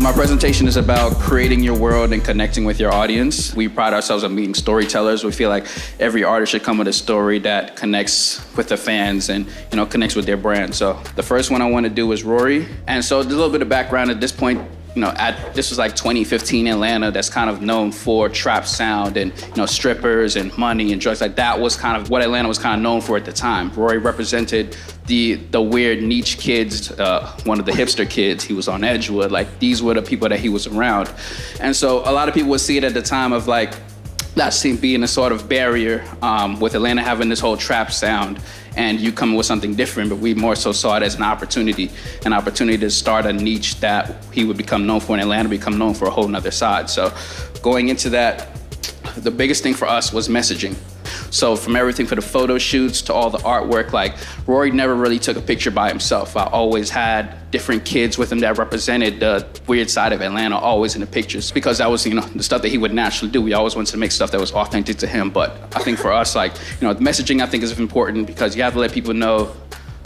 My presentation is about creating your world and connecting with your audience. We pride ourselves on being storytellers. We feel like every artist should come with a story that connects with the fans and, connects with their brand. So the first one I want to do is Rory. And so a little bit of background at this point. This was like 2015 Atlanta, that's kind of known for trap sound and, strippers and money and drugs. Like that was kind of what Atlanta was kind of known for at the time. Rory represented the weird niche kids, one of the hipster kids. He was on Edgewood. Like these were the people that he was around. And so a lot of people would see it at the time of like, that seemed being a sort of barrier with Atlanta having this whole trap sound and you coming with something different, but we more so saw it as an opportunity to start a niche that he would become known for in Atlanta, become known for a whole nother side. So going into that, the biggest thing for us was messaging. So from everything for the photo shoots to all the artwork, like Rory never really took a picture by himself. I always had different kids with him that represented the weird side of Atlanta always in the pictures because that was, the stuff that he would naturally do. We always wanted to make stuff that was authentic to him. But I think for us, the messaging I think is important because you have to let people know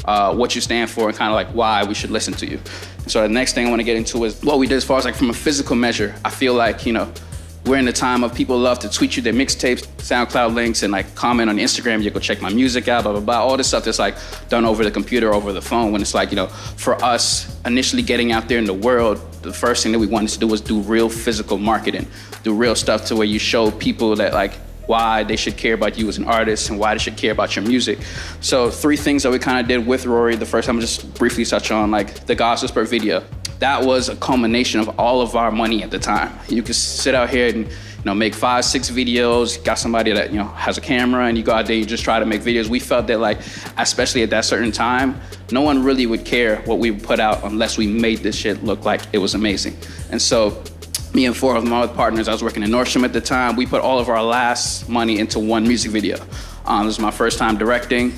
what you stand for and kind of like why we should listen to you. So the next thing I want to get into is what we did as far as like from a physical measure. I feel like, we're in the time of people love to tweet you their mixtapes, SoundCloud links, and like comment on Instagram. You go check my music out, blah, blah, blah. All this stuff that's like done over the computer, over the phone. When it's like, for us initially getting out there in the world, the first thing that we wanted to do was do real physical marketing, do real stuff to where you show people that like why they should care about you as an artist and why they should care about your music. So 3 things that we kind of did with Rory. The first time, just briefly touch on like the God's Whisper video. That was a culmination of all of our money at the time. You could sit out here and make 5, 6 videos, got somebody that has a camera and you go out there, you just try to make videos. We felt that like, especially at that certain time, no one really would care what we put out unless we made this shit look like it was amazing. And so me and 4 of my other partners, I was working in Nordstrom at the time, we put all of our last money into one music video. This was my first time directing,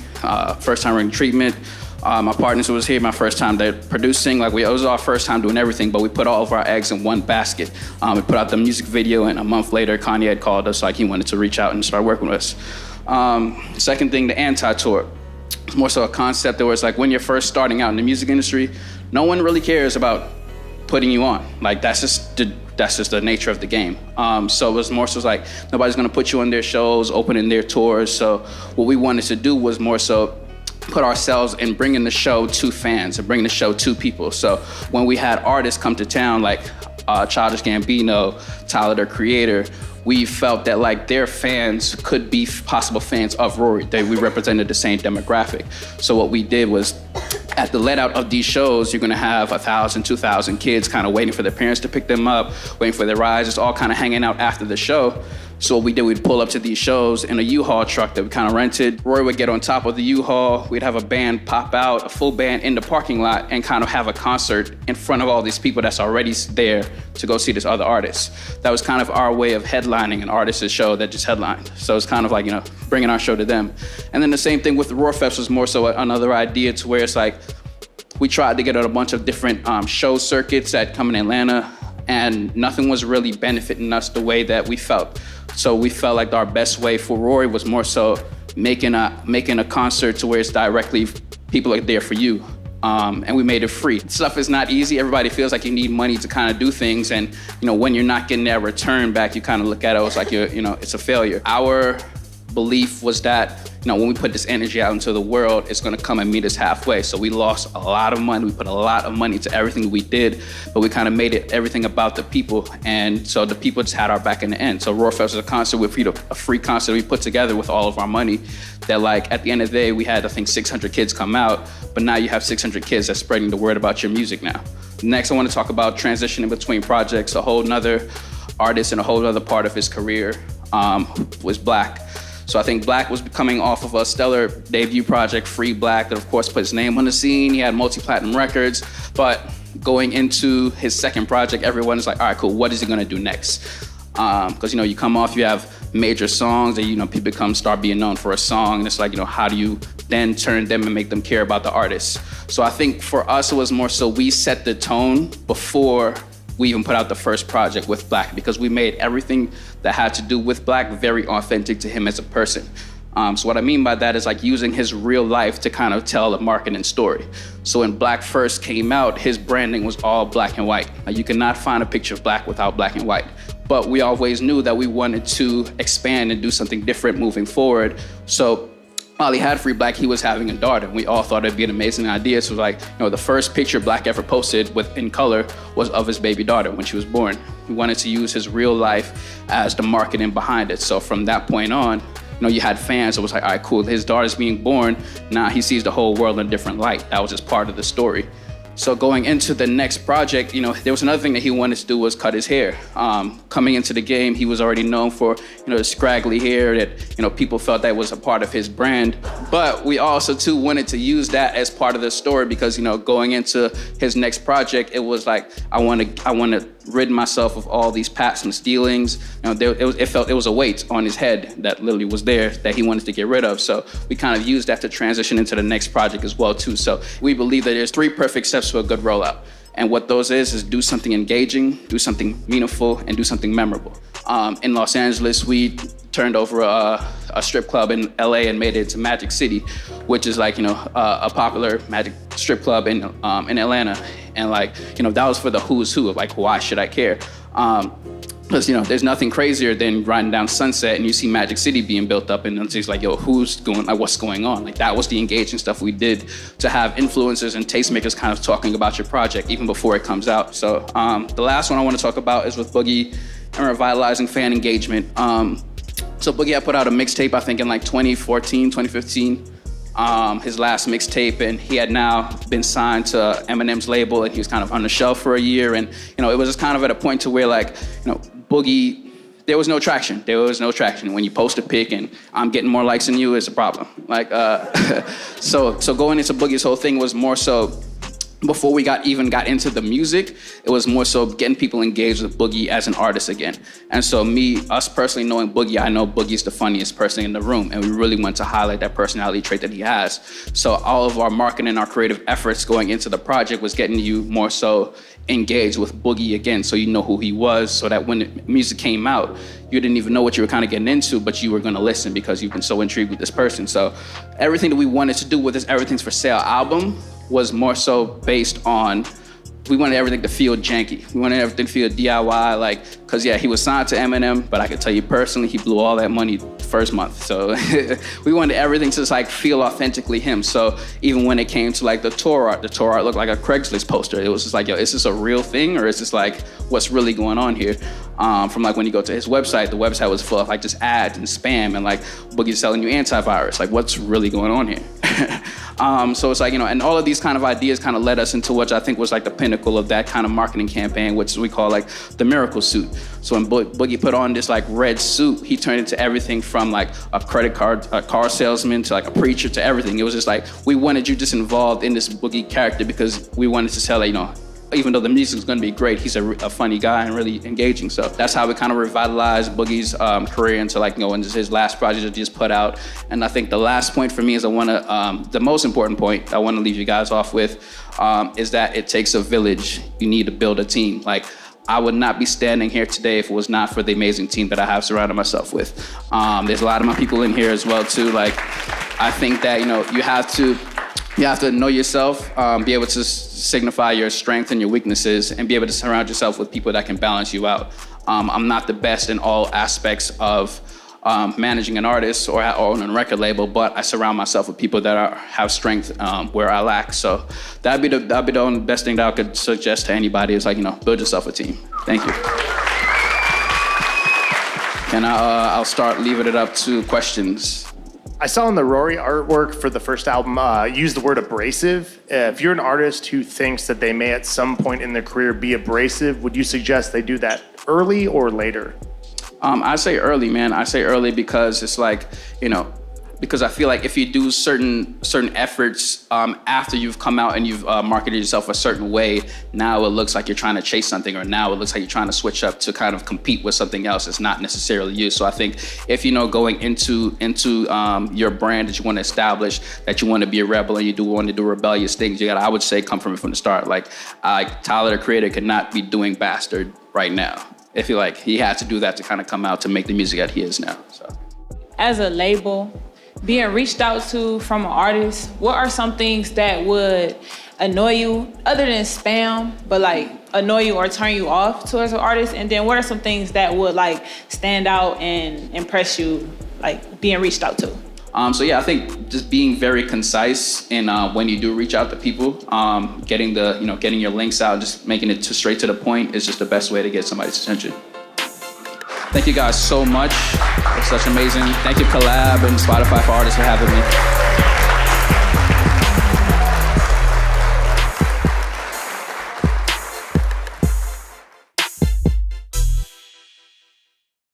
first time running treatment. My partners who was here, my first time producing, it was our first time doing everything, but we put all of our eggs in one basket. We put out the music video, and a month later, Kanye had called us, he wanted to reach out and start working with us. Second thing, the anti-tour. It's more so a concept that was like when you're first starting out in the music industry, no one really cares about putting you on. Like that's just the nature of the game. So it was more so like nobody's gonna put you on their shows, opening their tours. So what we wanted to do was more so put ourselves in bringing the show to fans and bringing the show to people. So when we had artists come to town like Childish Gambino, Tyler, the Creator, we felt that like their fans could be possible fans of Rory, that we represented the same demographic. So what we did was at the let out of these shows, you're gonna have 1,000, 2,000 kids kind of waiting for their parents to pick them up, waiting for their rides, just all kind of hanging out after the show. So what we did, we'd pull up to these shows in a U-Haul truck that we kind of rented. Roy would get on top of the U-Haul. We'd have a band pop out, a full band in the parking lot, and kind of have a concert in front of all these people that's already there to go see this other artist. That was kind of our way of headlining an artist's show that just headlined. So it's kind of like, bringing our show to them. And then the same thing with the Roar Fest was more so another idea to where it's like, we tried to get on a bunch of different show circuits that come in Atlanta, and nothing was really benefiting us the way that we felt. So we felt like our best way for Rory was more so making a concert to where it's directly people are there for you. And we made it free. Stuff is not easy. Everybody feels like you need money to kind of do things. And, when you're not getting that return back, you kind of look at it as like, it's a failure. Our belief was that, when we put this energy out into the world, it's gonna come and meet us halfway. So we lost a lot of money. We put a lot of money to everything we did, but we kind of made it everything about the people. And so the people just had our back in the end. So Roar Fest was a concert with a free concert we put together with all of our money that at the end of the day, we had, I think, 600 kids come out, but now you have 600 kids that's spreading the word about your music now. Next, I want to talk about transitioning between projects. A whole nother artist and a whole other part of his career was Black. So I think Black was coming off of a stellar debut project, Free Black, that of course put his name on the scene. He had multi-platinum records, but going into his second project, everyone is like, all right, cool, what is he gonna do next? Because you come off, you have major songs that people start being known for a song, and it's like, how do you then turn them and make them care about the artist? So I think for us, it was more so we set the tone before we even put out the first project with Black, because we made everything that had to do with Black very authentic to him as a person. So what I mean by that is like using his real life to kind of tell a marketing story. So when Black first came out, his branding was all black and white. You cannot find a picture of Black without black and white. But we always knew that we wanted to expand and do something different moving forward. So while he had Free Black, he was having a daughter. We all thought it'd be an amazing idea. So like, the first picture Black ever posted in color was of his baby daughter when she was born. We wanted to use his real life as the marketing behind it. So from that point on, you had fans that was like, all right, cool, his daughter's being born. Now he sees the whole world in a different light. That was just part of the story. So going into the next project, there was another thing that he wanted to do was cut his hair. Coming into the game, he was already known for, the scraggly hair that, people felt that was a part of his brand. But we also too wanted to use that as part of the story because, going into his next project, it was like, I want to rid myself of all these past and stealings. It was a weight on his head that literally was there that he wanted to get rid of. So we kind of used that to transition into the next project as well too. So we believe that there's 3 perfect steps to a good rollout. And what those is do something engaging, do something meaningful, and do something memorable. In Los Angeles, we turned over a strip club in LA and made it into Magic City, which is like, a popular magic strip club in Atlanta. And like, that was for the who's who of like, why should I care? Because, there's nothing crazier than riding down Sunset and you see Magic City being built up and it's just like, what's going on? Like that was the engaging stuff we did to have influencers and tastemakers kind of talking about your project even before it comes out. So the last one I want to talk about is with Boogie and revitalizing fan engagement. So Boogie had put out a mixtape, I think in like 2014, 2015. His last mixtape, and he had now been signed to Eminem's label, and he was kind of on the shelf for a year. And it was just kind of at a point to where like, Boogie, there was no traction. There was no traction. When you post a pic and I'm getting more likes than you, it's a problem. Like, so going into Boogie's whole thing was more so. Before we got into the music, it was more so getting people engaged with Boogie as an artist again. And so us personally knowing Boogie, I know Boogie's the funniest person in the room, and we really want to highlight that personality trait that he has. So all of our marketing, our creative efforts going into the project was getting you more so engaged with Boogie again, so you know who he was, so that when the music came out, you didn't even know what you were kind of getting into, but you were going to listen because you've been so intrigued with this person. So everything that we wanted to do with this Everything's for Sale album was more so based on, we wanted everything to feel janky. We wanted everything to feel DIY, because he was signed to Eminem, but I can tell you personally, he blew all that money the first month. So we wanted everything to just feel authentically him. So even when it came to the tour art looked like a Craigslist poster. It was just like, is this a real thing? Or is this what's really going on here? From when you go to his website, the website was full of just ads and spam and Boogie's selling you antivirus. What's really going on here? So it's and all of these kind of ideas kind of led us into what I think was the pinnacle of that kind of marketing campaign, which we call the miracle suit. So when Boogie put on this red suit, he turned into everything from a car salesman to a preacher to everything. It was just we wanted you just involved in this Boogie character because we wanted to tell even though the music is going to be great, he's a funny guy and really engaging. So that's how we kind of revitalized Boogie's career into into his last project that he just put out. And I think the last point for me is the most important point I want to leave you guys off with is that it takes a village. You need to build a team. I would not be standing here today if it was not for the amazing team that I have surrounded myself with. There's a lot of my people in here as well too. I think that you have to know yourself, be able to signify your strengths and your weaknesses, and be able to surround yourself with people that can balance you out. I'm not the best in all aspects of managing an artist or owning a record label, but I surround myself with people that have strength where I lack. So that'd be the only best thing that I could suggest to anybody is build yourself a team. Thank you. And I'll start leaving it up to questions. I saw in the Rory artwork for the first album use the word abrasive. If you're an artist who thinks that they may at some point in their career be abrasive, would you suggest they do that early or later? I say early, man. I say early because it's because I feel if you do certain efforts after you've come out and you've marketed yourself a certain way, now it looks like you're trying to chase something, or now it looks like you're trying to switch up to kind of compete with something else that's not necessarily you. So I think if going into your brand that you want to establish, that you want to be a rebel and you do want to do rebellious things, I would say come from it from the start. Tyler, the creator, could not be doing Bastard right now. I feel he had to do that to kind of come out to make the music that he is now. So. As a label, Being reached out to from an artist, what are some things that would annoy you, other than spam, but like annoy you or turn you off towards an artist? And then what are some things that would like stand out and impress you, like being reached out to? So yeah, I think just being very concise in when you do reach out to people, getting your links out, just making it straight to the point is just the best way to get somebody's attention. Thank you guys so much. It's such amazing. Thank you, Collab and Spotify for Artists for having me.